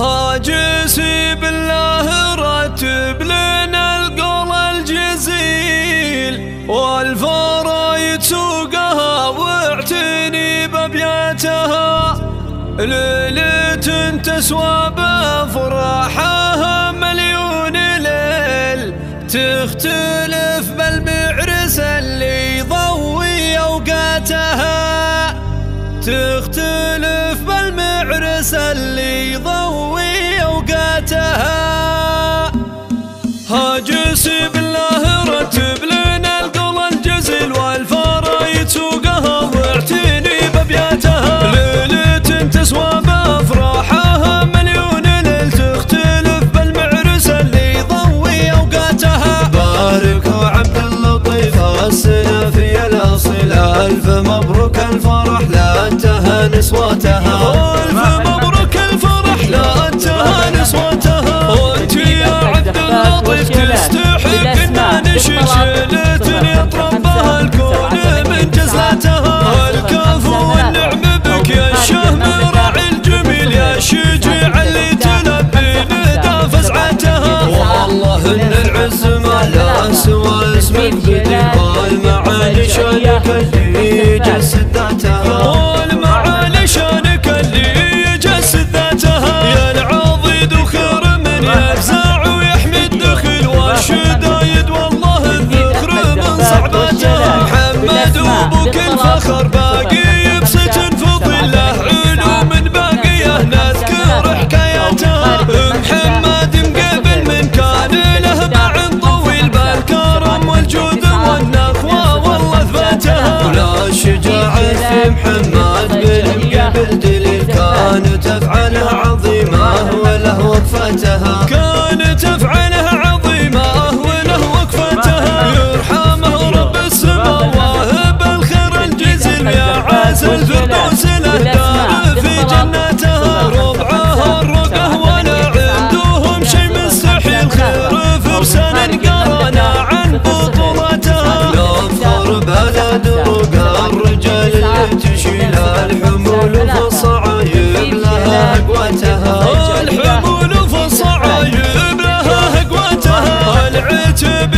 هاجسي بالله رتب لنا القول الجزيل، والفرايد سوقها واعتني بابياتها. ليلة تسوى بافراحها مليون ليل، تختلف بالمعرس اللي يضوي اوقاتها، تختلف بالمعرس اللي يضوي اوقاتها. هاجسي بالله رتب لنا القول الجزيل، والفرايد سوقها واعتني بابياتها. ليلة تسوى بافراحها مليون ليل، تختلف بالمعرس اللي يضوي اوقاتها. باركوا عبد اللطيف السنافي الاصيل، الف مبروك الفرح لا انتهى نسوتها. الف مبروك الفرح لا انتهى نسوتها. وانت يا عبد اللطيف تستحق ان نشيل شيلة يطرب بها الكون من جزلتها. الكفو والنعم بك يا الشهم راعي الجميل، يا الشجيع اللي تلبي ندى فزعتها. والله ان العز ما لا سوى اسمك بديع، والمعالي شانك اللي يجسد ذاتها. والمعالي شانك اللي يجسد ذاتها. يا العضيد وخير من يفزع ويحمي الدخل والشدايد، والله الذكر من صعبتها. محمد وابوك الفخر باقي بست فضيله، علوم باقيه نذكر حكاياتها. محمد مقبل من كان له باع طويل، بالكرم والجود والنخوه والله اثباتها. ولا شجاعة في محمد بالمقبل دليل، كانت افعاله عظيمه وله وقفتها. كانت افعاله عظيمه وله وقفتها. يرحمه رب السماء واهب الخير الجزيل، يا عاز الفردوس له دار في جناتها. ربعها الرقه ولا عندهم شي مستحيل، خير فرسان قرانا عن بطولاتها. نفخر بلد رقى الرجال اللي تشيل الحمول في الصعايب لها قوتها. الحمول في الصعايب لها قوتها. العتب